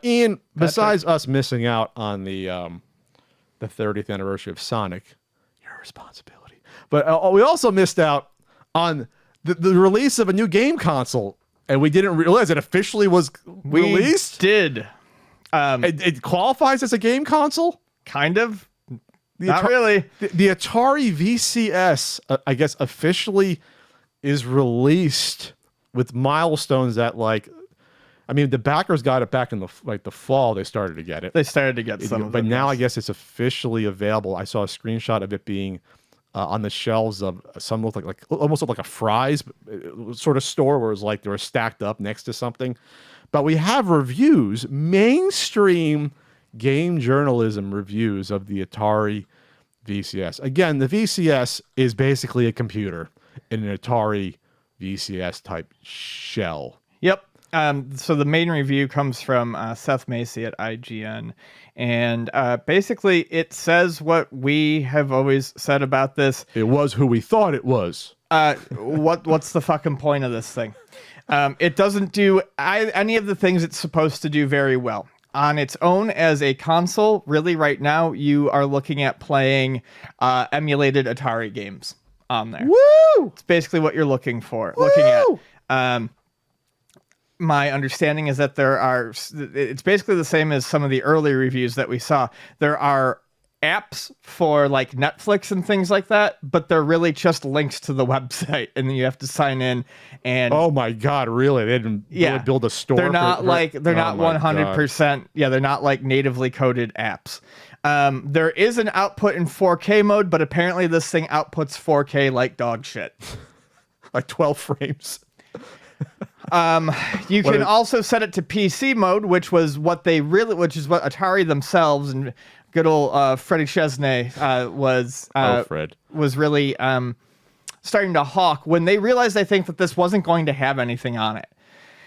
Ian, besides us missing out on the 30th anniversary of Sonic, your responsibility. But we also missed out on the release of a new game console, and we didn't realize it officially was released. We did. It qualifies as a game console? Kind of. Not really. The Atari VCS, I guess, officially is released with milestones that, like, I mean, the backers got it back in the fall. They started to get it. They started to get some of it. But now I guess it's officially available. I saw a screenshot of it being on the shelves of some looked like almost looked like a Fry's sort of store where it was like they were stacked up next to something. But we have reviews, mainstream game journalism reviews of the Atari VCS. Again, the VCS is basically a computer in an Atari VCS type shell. Yep. So the main review comes from Seth Macy at IGN, and basically it says what we have always said about this. It was who we thought it was. What's the fucking point of this thing? It doesn't do any of the things it's supposed to do very well. On its own as a console, really right now, you are looking at playing emulated Atari games on there. Woo! It's basically what you're looking for. Woo! Looking at. My understanding is that it's basically the same as some of the early reviews that we saw. There are apps for like Netflix and things like that, but they're really just links to the website, and then you have to sign in. And oh my god, really? They didn't really build a store. They're not not 100%. Yeah, they're not like natively coded apps. There is an output in 4K mode, but apparently this thing outputs 4K like dog shit, like 12 frames. You can also set it to PC mode, which is what Atari themselves and good old Freddie Chesney was really starting to hawk when they realized, I think, that this wasn't going to have anything on it.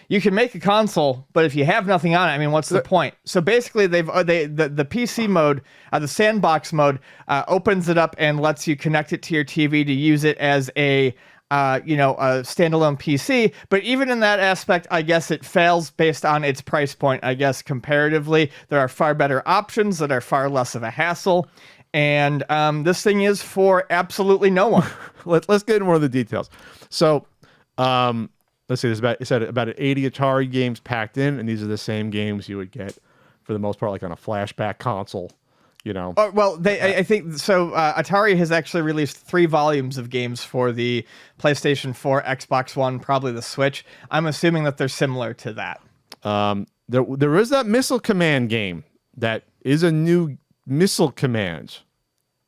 You can make a console, but if you have nothing on it, I mean, what's the point? So basically, the PC mode, the sandbox mode, opens it up and lets you connect it to your TV to use it as a standalone PC. But even in that aspect, I guess it fails based on its price point. I guess comparatively, there are far better options that are far less of a hassle. And this thing is for absolutely no one. Let's get into more of the details. So, let's see, it said about 80 Atari games packed in, and these are the same games you would get for the most part, like on a flashback console. You know. I think so. Atari has actually released 3 volumes of games for the PlayStation 4, Xbox One, probably the Switch. I'm assuming that they're similar to that. There is that Missile Command game that is a new Missile Command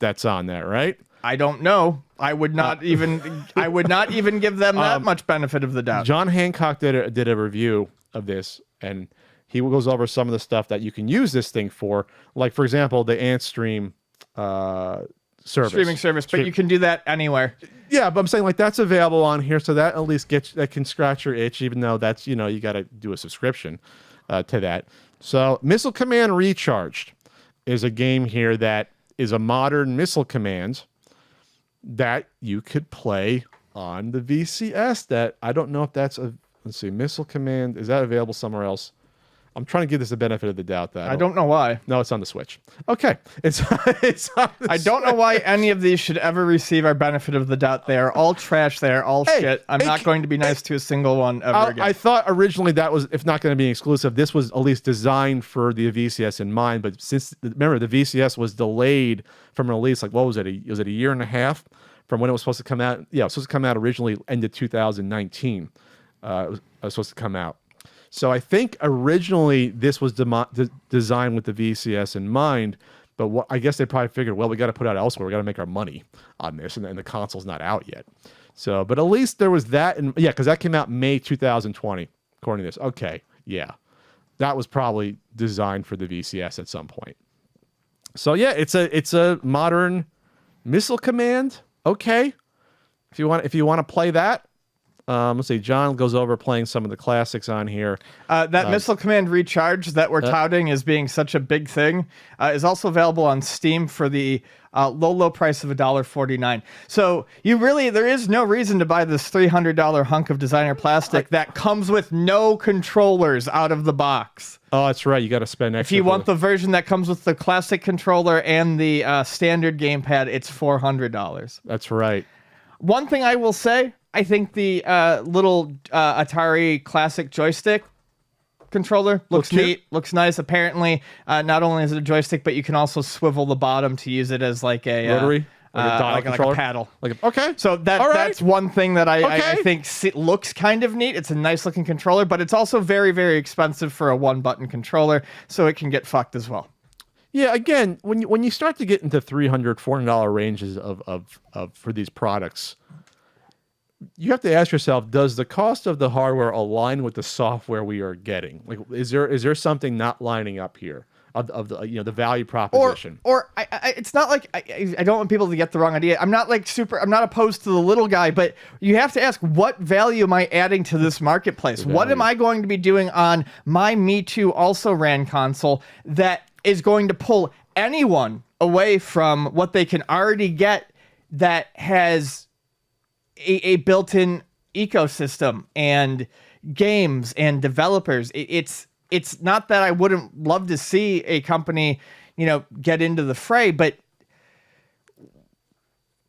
that's on there, right? I don't know. I would not even give them that much benefit of the doubt. John Hancock did a review of this, and he goes over some of the stuff that you can use this thing for, like, for example, the AntStream service. Streaming service, but you can do that anywhere. Yeah, but I'm saying, like, that's available on here, so that at least that can scratch your itch, even though that's, you got to do a subscription to that. So Missile Command Recharged is a game here that is a modern Missile Command that you could play on the VCS. That I don't know if that's let's see, Missile Command, is that available somewhere else? I'm trying to give this the benefit of the doubt. That I don't know why. No, it's on the Switch. Okay, it's on the I don't know why any of these should ever receive our benefit of the doubt. They are all trash. They are all shit. I'm not going to be nice to a single one ever again. I thought originally that was, if not going to be exclusive, this was at least designed for the VCS in mind. But since, remember, the VCS was delayed from release, like, what was it? Was it a year and a half from when it was supposed to come out? Yeah, it was supposed to come out originally end of 2019. It was supposed to come out. So I think originally this was designed with the VCS in mind, but I guess they probably figured, well, we got to put it out elsewhere. We got to make our money on this, and the console's not out yet. So, but at least there was that, and yeah, because that came out May 2020, according to this. Okay, yeah, that was probably designed for the VCS at some point. So yeah, it's a modern Missile Command. Okay, if you want to play that Let's see. John goes over playing some of the classics on here. That Missile Command Recharge that we're touting as being such a big thing is also available on Steam for the low price of $1.49. So there is no reason to buy this $300 hunk of designer plastic that comes with no controllers out of the box. Oh, that's right. You got to spend extra. If you want the version that comes with the classic controller and the standard gamepad, it's $400. That's right. One thing I will say, I think the little Atari classic joystick controller looks neat, looks nice. Apparently, not only is it a joystick, but you can also swivel the bottom to use it as like a rotary, like a paddle. Okay, so that's one thing that I think looks kind of neat. It's a nice looking controller, but it's also very, very expensive for a one button controller, so it can get fucked as well. Yeah, again, when you start to get into $300, $400 ranges of for these products, you have to ask yourself: does the cost of the hardware align with the software we are getting? Like, is there something not lining up here of the the value proposition? Or it's not like I don't want people to get the wrong idea. I'm not opposed to the little guy, but you have to ask, what value am I adding to this marketplace? What am I going to be doing on my Me Too also ran console that is going to pull anyone away from what they can already get that has a built-in ecosystem and games and developers? It's not that I wouldn't love to see a company, get into the fray, but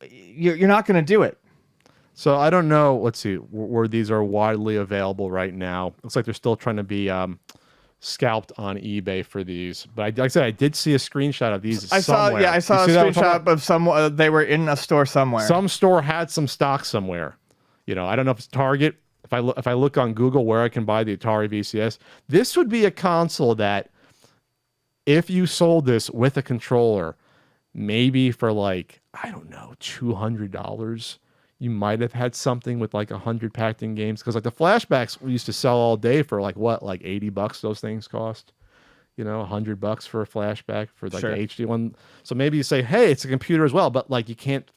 you're not going to do it. So I don't know. Let's see where these are widely available right now. Looks like they're still trying to be scalped on eBay for these. But like I said, I did see a screenshot of these somewhere. I saw a screenshot of some. They were in a store somewhere. Some store had some stock somewhere. I don't know if it's Target. If I look on Google where I can buy the Atari VCS, this would be a console that, if you sold this with a controller, maybe for like, I don't know, $200, you might have had something with like 100 packed in games. Because like the flashbacks we used to sell all day for like $80 those things cost. $100 for a flashback for like the HD one. So maybe you say, hey, it's a computer as well, but like you can't.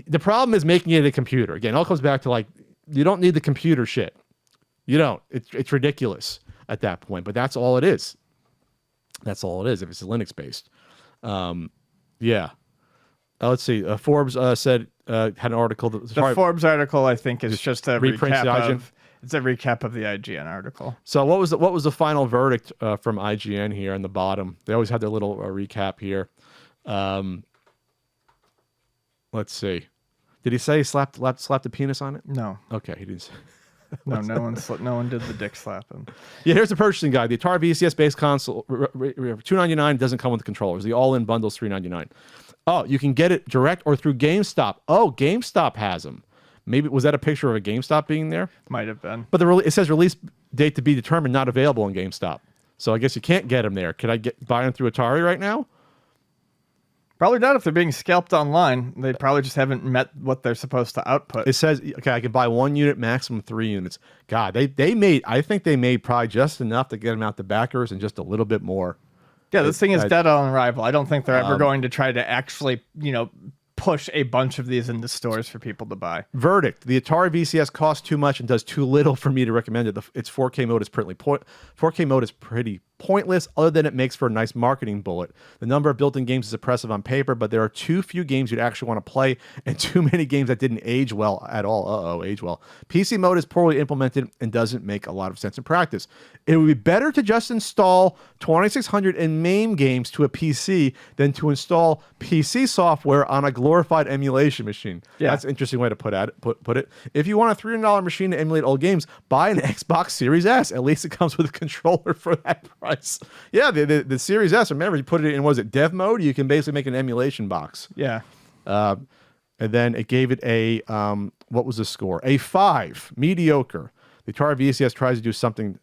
The problem is making it a computer. Again, it all comes back to like, you don't need the computer shit. You don't. It's ridiculous at that point. But that's all it is. That's all it is if it's Linux based. Yeah. Let's see. Forbes said had an article. The Forbes article, I think, is just a recap of. It's a recap of the IGN article. So what was the final verdict from IGN here on the bottom? They always have their little recap here. Let's see. Did he say he slapped the penis on it? No. Okay, he didn't. No one did the dick slapping. Yeah, here's the purchasing guide. The Atari VCS based console, $299, doesn't come with the controllers. The all-in bundle's $399. Oh, you can get it direct or through GameStop. Oh, GameStop has them. Maybe was that a picture of a GameStop being there? Might have been. But it says release date to be determined, not available on GameStop. So I guess you can't get them there. Could I buy them through Atari right now? Probably not if they're being scalped online. They probably just haven't met what they're supposed to output. It says, okay, I can buy 1 unit, maximum 3 units. God, I think they made probably just enough to get them out to backers and just a little bit more. Yeah, this thing is dead on arrival. I don't think they're ever going to try to actually, push a bunch of these into stores for people to buy. Verdict: the Atari VCS costs too much and does too little for me to recommend it. Its 4K mode is pretty pointless, other than it makes for a nice marketing bullet. The number of built-in games is impressive on paper, but there are too few games you'd actually want to play and too many games that didn't age well at all. Age well. PC mode is poorly implemented and doesn't make a lot of sense in practice. It would be better to just install 2600 and MAME games to a PC than to install PC software on a glorified emulation machine. Yeah. That's an interesting way to put it. If you want a $300 machine to emulate old games, buy an Xbox Series S. At least it comes with a controller for that price. Yeah, the Series S, remember, you put it in, dev mode? You can basically make an emulation box. Yeah. And then it gave it a, what was the score? A 5, mediocre. The Atari VCS tries to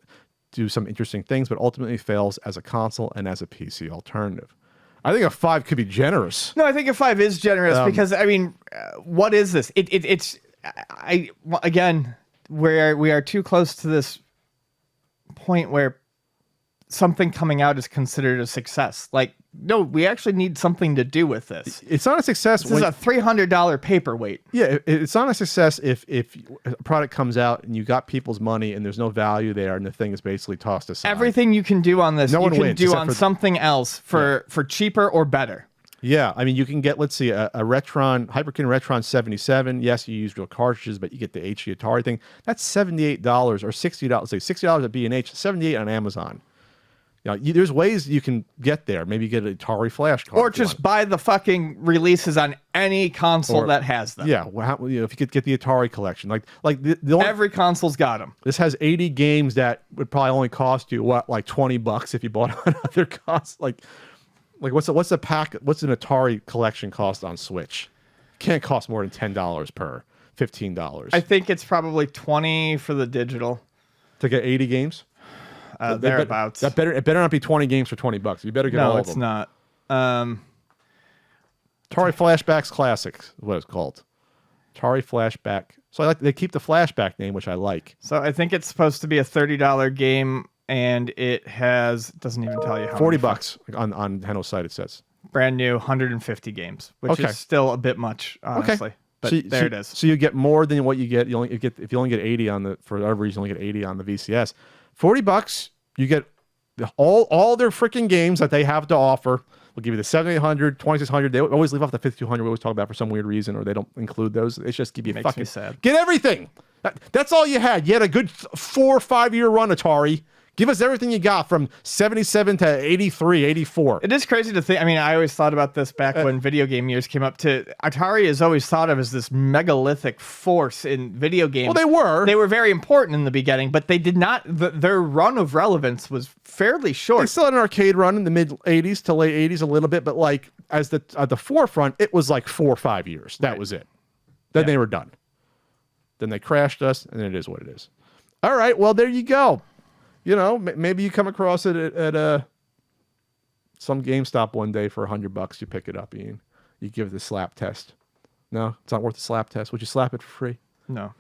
do some interesting things, but ultimately fails as a console and as a PC alternative. I think a 5 could be generous. No, I think a 5 is generous because, what is this? Again, we are too close to this point where something coming out is considered a success. Like, no, we actually need something to do with this. It's not a success. This is a $300 paperweight. Yeah, it's not a success if a product comes out and you got people's money and there's no value there and the thing is basically tossed aside. Everything you can do on this, No you one can wins, do except on for something else for cheaper or better. Yeah, I mean, you can get, let's see, a Retron, Hyperkin Retron 77. Yes, you use real cartridges, but you get the HD Atari thing. That's $78 or $60. Say $60 at B&H, $78 on Amazon. You know, there's ways you can get there. Maybe you get an Atari flash card. Or just buy the fucking releases on any console that has them. Yeah, well, if you could get the Atari collection. Like the only, Every console's got them. this has 80 games that would probably only cost you, what, like $20 if you bought it on other costs. Like what's the pack? What's an Atari collection cost on Switch? Can't cost more than $10 per, $15. I think it's probably 20 for the digital. To get 80 games? Thereabouts. It better not be 20 games for $20. You better get all No, of it's them. not. Atari Flashbacks Classics is what it's called. Atari Flashback. So they keep the Flashback name, which I like. So I think it's supposed to be a $30 game, and it doesn't even tell you how $40 on Nintendo's site, it says. Brand new 150 games, which is still a bit much, honestly. But it is. So you get more than what you get. If you only get 80 on the, for whatever reason, you only get 80 on the VCS. $40, you get all their freaking games that they have to offer. We'll give you the 7800, 2600. They always leave off the 5200. We always talk about for some weird reason, or they don't include those. It's just give you Makes fucking me sad. Get everything. That's all you had. You had a good 4 or 5 year run, Atari. Give us everything you got from 77 to 83, 84. It is crazy to think. I mean, I always thought about this back when video game years came up. Atari is always thought of as this megalithic force in video games. Well, they were. They were very important in the beginning, but they did not. Their run of relevance was fairly short. They still had an arcade run in the mid 80s to late 80s a little bit, but like as at the forefront, it was like 4 or 5 years. That was it. Then they were done. Then they crashed us, and it is what it is. All right, well, there you go. You know, maybe you come across it at some GameStop one day for $100. You pick it up, Ian. You give it the slap test. No, it's not worth the slap test. Would you slap it for free? No,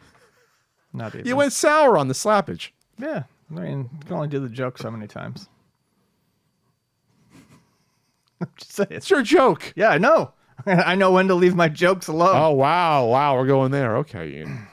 not even. You went sour on the slappage. Yeah, I mean, you can only do the joke so many times. I'm just saying. It's your joke. Yeah, I know. I know when to leave my jokes alone. Oh, wow. Wow, we're going there. Okay, Ian.